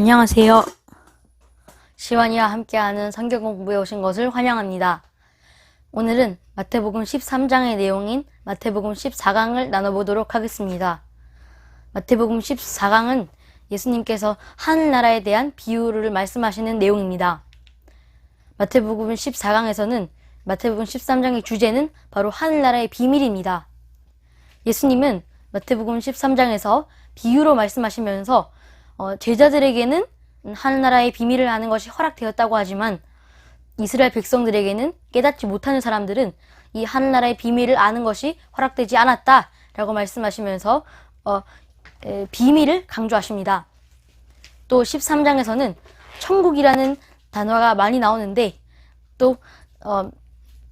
안녕하세요. 시완이와 함께하는 성경 공부에 오신 것을 환영합니다. 오늘은 마태복음 13장의 내용인 마태복음 14강을 나눠보도록 하겠습니다. 마태복음 14강은 예수님께서 하늘나라에 대한 비유를 말씀하시는 내용입니다. 마태복음 14강에서는 마태복음 13장의 주제는 바로 하늘나라의 비밀입니다. 예수님은 마태복음 13장에서 비유로 말씀하시면서 제자들에게는 하늘나라의 비밀을 아는 것이 허락되었다고 하지만 이스라엘 백성들에게는 깨닫지 못하는 사람들은 이 하늘나라의 비밀을 아는 것이 허락되지 않았다라고 말씀하시면서 비밀을 강조하십니다. 또 13장에서는 천국이라는 단어가 많이 나오는데 또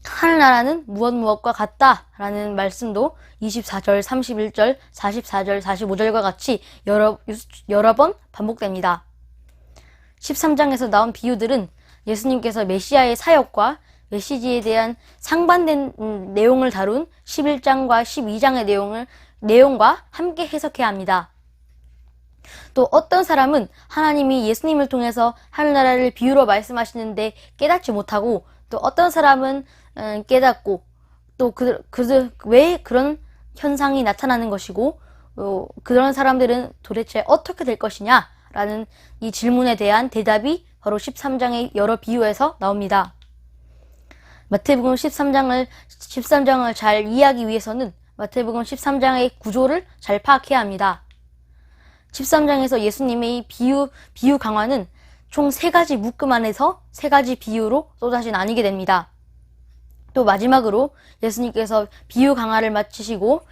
하늘나라는 무엇과 같다라는 말씀도 24절, 31절, 44절, 45절과 같이 여러 번 반복됩니다. 13장에서 나온 비유들은 예수님께서 메시아의 사역과 메시지에 대한 상반된 내용을 다룬 11장과 12장의 내용과 함께 해석해야 합니다. 또 어떤 사람은 하나님이 예수님을 통해서 하늘나라를 비유로 말씀하시는데 깨닫지 못하고 또 어떤 사람은 깨닫고 또 왜 그런 현상이 나타나는 것이고 그런 사람들은 도대체 어떻게 될 것이냐 라는 이 질문에 대한 대답이 바로 13장의 여러 비유에서 나옵니다. 마태복음 13장을 잘 이해하기 위해서는 마태복음 13장의 구조를 잘 파악해야 합니다. 13장에서 예수님의 비유 강화는 총 3가지 묶음 안에서 3가지 비유로 또다시 나뉘게 됩니다. 또 마지막으로 예수님께서 비유 강화를 마치시고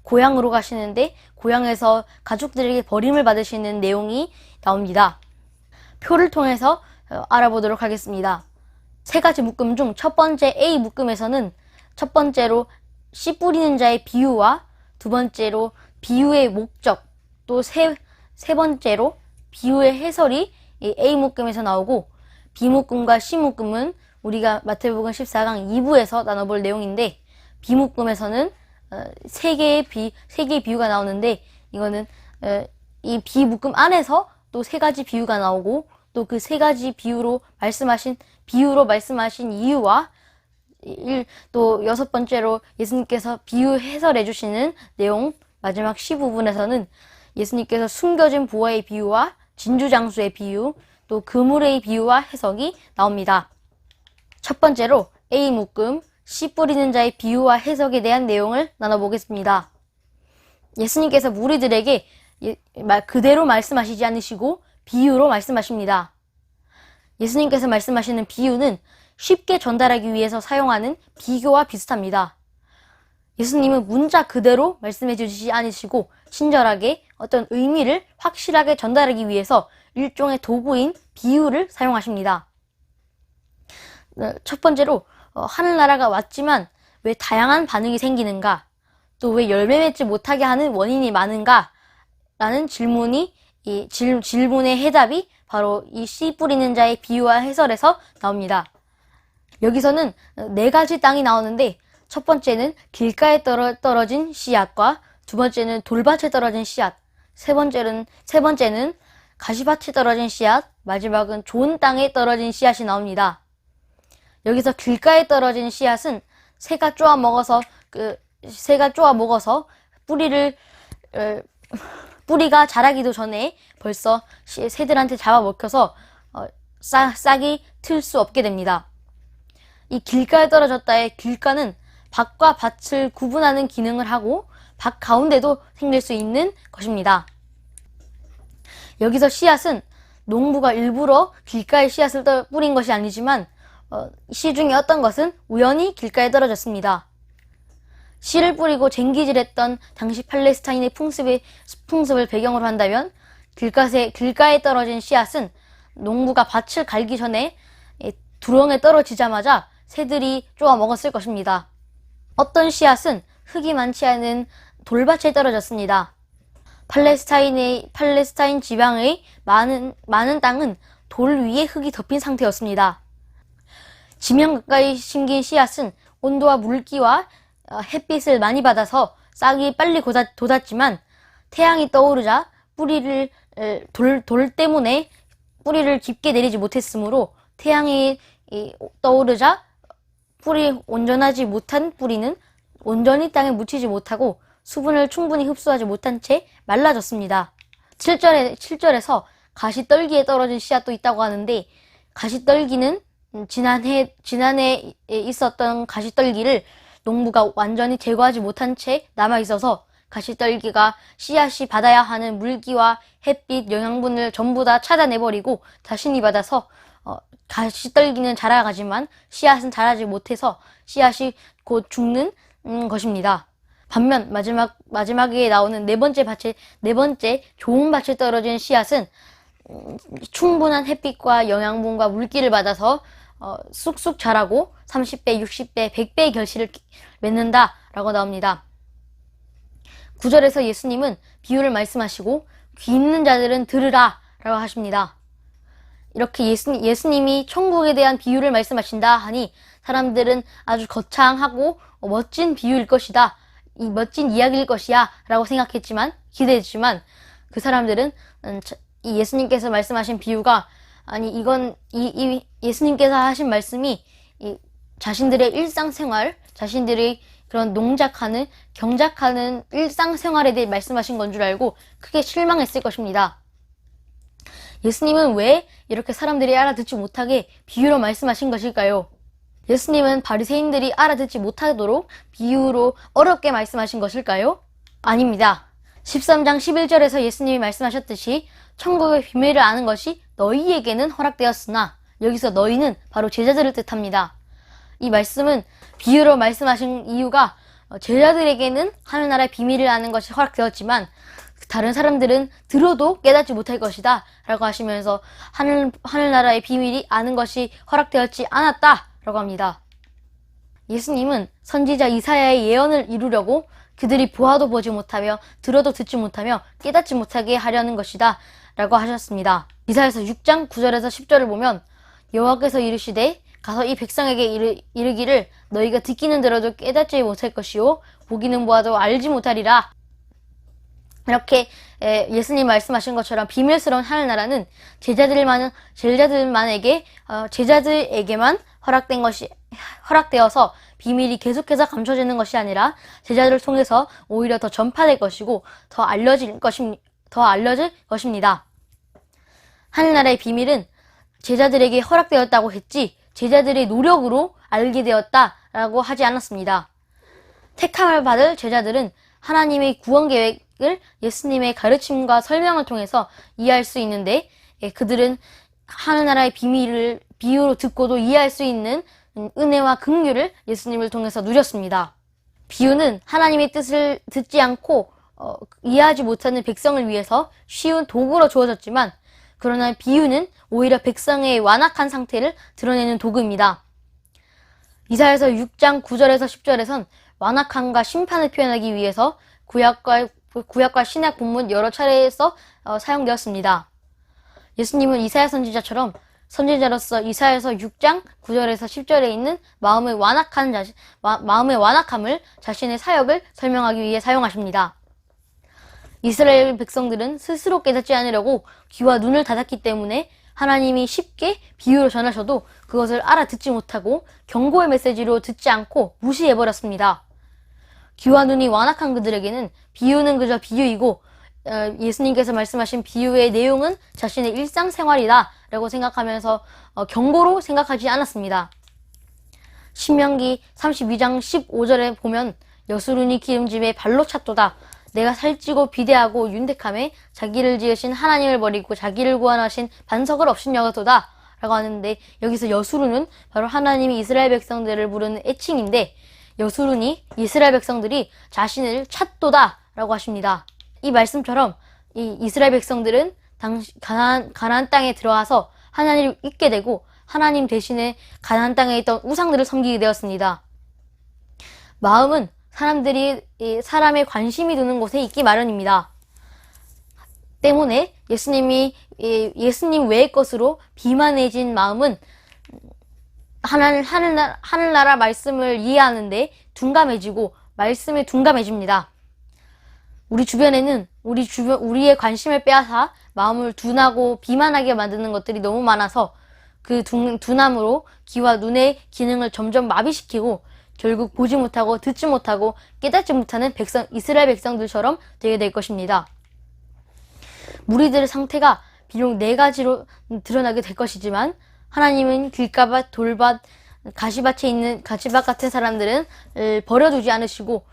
고향으로 가시는데 고향에서 가족들에게 버림을 받으시는 내용이 나옵니다. 표를 통해서 알아보도록 하겠습니다. 3가지 묶음 중 첫 번째 A 묶음에서는 첫 번째로 씨 뿌리는 자의 비유와 두 번째로 비유의 목적, 또 세 번째로 비유의 해설이 A 묶음에서 나오고 B 묶음과 C 묶음은 우리가 마태복음 14강 2부에서 나눠볼 내용인데 B 묶음에서는 3개의 비유가 나오는데 이거는 이 B 묶음 안에서 또 3가지 비유가 나오고 또 그 3가지 비유로 말씀하신 이유와 또 6번째로 예수님께서 비유 해설해 주시는 내용, 마지막 C 부분에서는 예수님께서 숨겨진 보화의 비유와 진주장수의 비유, 또 그물의 비유와 해석이 나옵니다. 첫 번째로 A 묶음, 씨 뿌리는 자의 비유와 해석에 대한 내용을 나눠보겠습니다. 예수님께서 무리들에게 그대로 말씀하시지 않으시고 비유로 말씀하십니다. 예수님께서 말씀하시는 비유는 쉽게 전달하기 위해서 사용하는 비교와 비슷합니다. 예수님은 문자 그대로 말씀해 주시지 않으시고 친절하게 어떤 의미를 확실하게 전달하기 위해서 일종의 도구인 비유를 사용하십니다. 첫 번째로 하늘나라가 왔지만 왜 다양한 반응이 생기는가? 또 왜 열매 맺지 못하게 하는 원인이 많은가? 라는 질문의 해답이 바로 이 씨 뿌리는 자의 비유와 해설에서 나옵니다. 여기서는 4가지 땅이 나오는데 첫 번째는 길가에 떨어진 씨앗과 두 번째는 돌밭에 떨어진 씨앗, 세 번째는 가시밭에 떨어진 씨앗, 마지막은 좋은 땅에 떨어진 씨앗이 나옵니다. 여기서 길가에 떨어진 씨앗은 새가 쪼아 먹어서 뿌리가 자라기도 전에 벌써 새들한테 잡아먹혀서 싹이 틀 수 없게 됩니다. 이 길가에 떨어졌다의 길가는 밭과 밭을 구분하는 기능을 하고 밭 가운데도 생길 수 있는 것입니다. 여기서 씨앗은 농부가 일부러 길가에 씨앗을 뿌린 것이 아니지만 씨 중에 어떤 것은 우연히 길가에 떨어졌습니다. 씨를 뿌리고 쟁기질했던 당시 팔레스타인의 풍습을 배경으로 한다면 길가에 떨어진 씨앗은 농부가 밭을 갈기 전에 두렁에 떨어지자마자 새들이 쪼아 먹었을 것입니다. 어떤 씨앗은 흙이 많지 않은 돌밭에 떨어졌습니다. 팔레스타인 지방의 많은 땅은 돌 위에 흙이 덮인 상태였습니다. 지면 가까이 심긴 씨앗은 온도와 물기와 햇빛을 많이 받아서 싹이 빨리 돋았지만 태양이 떠오르자 뿌리를 돌 때문에 뿌리를 깊게 내리지 못했으므로 태양이 떠오르자 온전하지 못한 뿌리는 온전히 땅에 묻히지 못하고 수분을 충분히 흡수하지 못한 채 말라졌습니다. 7절에서 가시떨기에 떨어진 씨앗도 있다고 하는데, 가시떨기는 지난해에 있었던 가시떨기를 농부가 완전히 제거하지 못한 채 남아있어서 가시떨기가 씨앗이 받아야 하는 물기와 햇빛, 영양분을 전부 다 차단해버리고 자신이 받아서 가시떨기는 자라가지만 씨앗은 자라지 못해서 씨앗이 곧 죽는 것입니다. 반면 마지막에 나오는 네 번째 좋은 밭에 떨어진 씨앗은 충분한 햇빛과 영양분과 물기를 받아서 쑥쑥 자라고 30배, 60배, 100배의 결실을 맺는다 라고 나옵니다. 9절에서 예수님은 비유를 말씀하시고 귀 있는 자들은 들으라 라고 하십니다. 이렇게 예수님이 천국에 대한 비유를 말씀하신다 하니 사람들은 아주 거창하고 멋진 비유일 것이다, 이 멋진 이야기일 것이야 라고 생각했지만, 기대했지만, 그 사람들은 이 예수님께서 말씀하신 비유가, 예수님께서 하신 말씀이 자신들의 일상생활, 자신들이 그런 경작하는 일상생활에 대해 말씀하신 건 줄 알고 크게 실망했을 것입니다. 예수님은 왜 이렇게 사람들이 알아듣지 못하게 비유로 말씀하신 것일까요? 예수님은 바리새인들이 알아듣지 못하도록 비유로 어렵게 말씀하신 것일까요? 아닙니다. 13장 11절에서 예수님이 말씀하셨듯이 천국의 비밀을 아는 것이 너희에게는 허락되었으나, 여기서 너희는 바로 제자들을 뜻합니다. 이 말씀은 비유로 말씀하신 이유가 제자들에게는 하늘나라의 비밀을 아는 것이 허락되었지만 다른 사람들은 들어도 깨닫지 못할 것이다 라고 하시면서 하늘나라의 비밀이 아는 것이 허락되었지 않았다 라고 합니다. 예수님은 선지자 이사야의 예언을 이루려고 그들이 보아도 보지 못하며 들어도 듣지 못하며 깨닫지 못하게 하려는 것이다 라고 하셨습니다. 이사야서 6장 9절에서 10절을 보면 여호와께서 이르시되 가서 이 백성에게 이르기를 너희가 듣기는 들어도 깨닫지 못할 것이요 보기는 보아도 알지 못하리라. 이렇게 예수님 말씀하신 것처럼 비밀스러운 하늘나라는 제자들에게만 허락되어서 비밀이 계속해서 감춰지는 것이 아니라 제자들을 통해서 오히려 더 전파될 것이고 더 알려질 것입니다. 하늘나라의 비밀은 제자들에게 허락되었다고 했지 제자들의 노력으로 알게 되었다라고 하지 않았습니다. 택함을 받을 제자들은 하나님의 구원 계획을 예수님의 가르침과 설명을 통해서 이해할 수 있는데, 그들은 하늘나라의 비밀을 비유로 듣고도 이해할 수 있는 은혜와 긍휼을 예수님을 통해서 누렸습니다. 비유는 하나님의 뜻을 듣지 않고 이해하지 못하는 백성을 위해서 쉬운 도구로 주어졌지만, 그러나 비유는 오히려 백성의 완악한 상태를 드러내는 도구입니다. 이사야서 6장 9절에서 10절에선 완악함과 심판을 표현하기 위해서 구약과 신약 본문 여러 차례에서 사용되었습니다. 예수님은 이사야 선지자처럼 선지자로서 이사야서 6장 9절에서 10절에 있는 마음의 완악함을 자신의 사역을 설명하기 위해 사용하십니다. 이스라엘 백성들은 스스로 깨닫지 않으려고 귀와 눈을 닫았기 때문에 하나님이 쉽게 비유로 전하셔도 그것을 알아듣지 못하고 경고의 메시지로 듣지 않고 무시해버렸습니다. 귀와 눈이 완악한 그들에게는 비유는 그저 비유이고 예수님께서 말씀하신 비유의 내용은 자신의 일상생활이다 라고 생각하면서 경고로 생각하지 않았습니다. 신명기 32장 15절에 보면 여수run이 기름짐에 발로 찼도다. 내가 살찌고 비대하고 윤택함에 자기를 지으신 하나님을 버리고 자기를 구원하신 반석을 없인 여가도다 라고 하는데, 여기서 여수run은 바로 하나님이 이스라엘 백성들을 부르는 애칭인데, 여수run이 이스라엘 백성들이 자신을 찾도다 라고 하십니다. 이 말씀처럼 이 이스라엘 백성들은 가나안 땅에 들어와서 하나님을 잊게 되고 하나님 대신에 가나안 땅에 있던 우상들을 섬기게 되었습니다. 마음은 사람의 관심이 드는 곳에 있기 마련입니다. 때문에 예수님 외의 것으로 비만해진 마음은 하늘나라 말씀을 이해하는데 둔감해지고 말씀에 둔감해집니다. 우리 주변에는 우리의 관심을 빼앗아 마음을 둔하고 비만하게 만드는 것들이 너무 많아서 그 둔함으로 귀와 눈의 기능을 점점 마비시키고 결국 보지 못하고 듣지 못하고 깨닫지 못하는 이스라엘 백성들처럼 되게 될 것입니다. 무리들의 상태가 비록 네 가지로 드러나게 될 것이지만 하나님은 길가밭, 돌밭, 가시밭에 있는 가시밭 같은 사람들은 버려두지 않으시고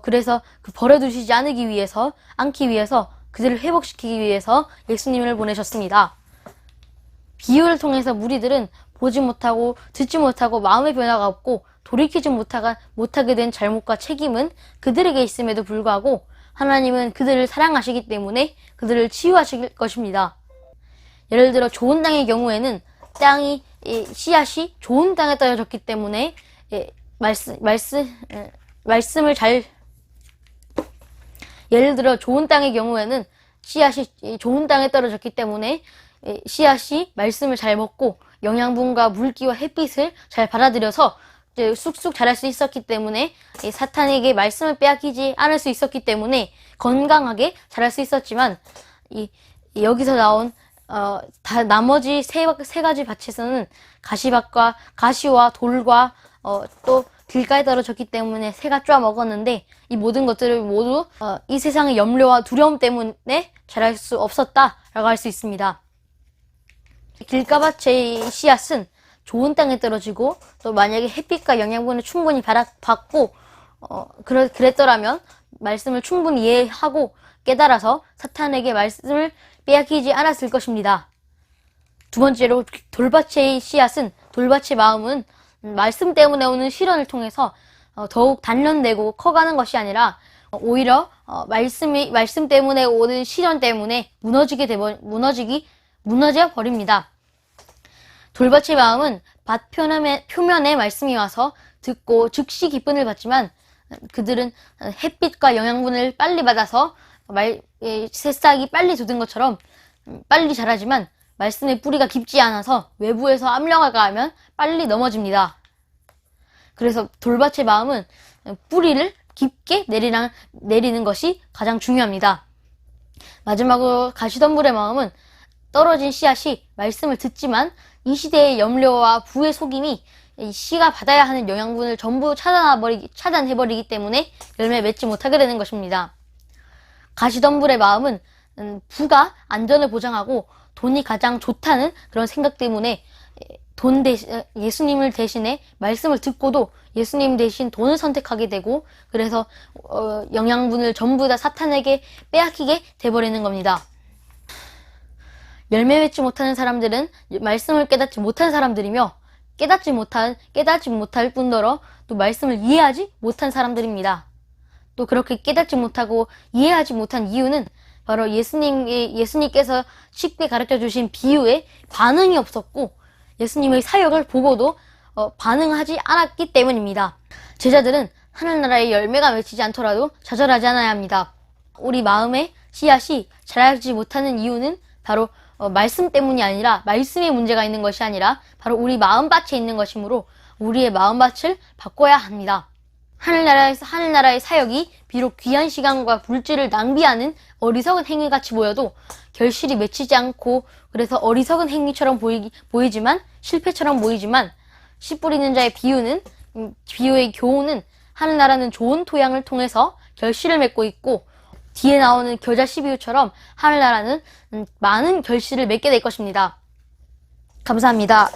그래서 버려두시지 않기 위해서 그들을 회복시키기 위해서 예수님을 보내셨습니다. 비유를 통해서 무리들은 보지 못하고 듣지 못하고 마음의 변화가 없고 돌이키지 못하게 된 잘못과 책임은 그들에게 있음에도 불구하고 하나님은 그들을 사랑하시기 때문에 그들을 치유하실 것입니다. 예를 들어 좋은 땅의 경우에는 씨앗이 좋은 땅에 떨어졌기 때문에 예를 들어 좋은 땅의 경우에는 씨앗이 좋은 땅에 떨어졌기 때문에 씨앗이 말씀을 잘 먹고 영양분과 물기와 햇빛을 잘 받아들여서 쑥쑥 자랄 수 있었기 때문에 사탄에게 말씀을 빼앗기지 않을 수 있었기 때문에 건강하게 자랄 수 있었지만 여기서 나온 나머지 세 가지 밭에서는 가시와 돌과 또 길가에 떨어졌기 때문에 새가 쪼아 먹었는데 이 모든 것들을 모두 이 세상의 염려와 두려움 때문에 자랄 수 없었다라고 할 수 있습니다. 길가밭의 씨앗은 좋은 땅에 떨어지고 또 만약에 햇빛과 영양분을 충분히 받고 그랬더라면 말씀을 충분히 이해하고 깨달아서 사탄에게 말씀을 빼앗기지 않았을 것입니다. 두 번째로 돌밭의 씨앗은 돌밭의 마음은 말씀 때문에 오는 시련을 통해서 더욱 단련되고 커가는 것이 아니라 오히려 말씀 때문에 오는 시련 때문에 무너져 버립니다. 돌밭의 마음은 밭 표면에 말씀이 와서 듣고 즉시 기쁨을 받지만 그들은 햇빛과 영양분을 빨리 받아서 새싹이 빨리 돋은 것처럼 빨리 자라지만 말씀의 뿌리가 깊지 않아서 외부에서 압력을 가하면 빨리 넘어집니다. 그래서 돌밭의 마음은 뿌리를 깊게 내리는 것이 가장 중요합니다. 마지막으로 가시덤불의 마음은 떨어진 씨앗이 말씀을 듣지만 이 시대의 염려와 부의 속임이 씨가 받아야 하는 영양분을 전부 차단해버리기 때문에 열매 맺지 못하게 되는 것입니다. 가시덤불의 마음은 부가 안전을 보장하고 돈이 가장 좋다는 그런 생각 때문에 예수님을 대신해 말씀을 듣고도 예수님 대신 돈을 선택하게 되고 그래서 영양분을 전부 다 사탄에게 빼앗기게 돼버리는 겁니다. 열매 맺지 못하는 사람들은 말씀을 깨닫지 못한 사람들이며 깨닫지 못할 뿐더러 또 말씀을 이해하지 못한 사람들입니다. 또 그렇게 깨닫지 못하고 이해하지 못한 이유는 바로 예수님께서 쉽게 가르쳐 주신 비유에 반응이 없었고 예수님의 사역을 보고도 반응하지 않았기 때문입니다. 제자들은 하늘나라의 열매가 맺히지 않더라도 좌절하지 않아야 합니다. 우리 마음의 씨앗이 자라지 못하는 이유는 바로 말씀 때문이 아니라 말씀에 문제가 있는 것이 아니라 바로 우리 마음밭에 있는 것이므로 우리의 마음밭을 바꿔야 합니다. 하늘나라의 사역이 비록 귀한 시간과 물질을 낭비하는 어리석은 행위같이 보여도 결실이 맺히지 않고 그래서 어리석은 행위처럼 보이지만 실패처럼 보이지만 씨 뿌리는 자의 비유의 교훈은 하늘나라는 좋은 토양을 통해서 결실을 맺고 있고 뒤에 나오는 겨자 씨 비유처럼 하늘나라는 많은 결실을 맺게 될 것입니다. 감사합니다.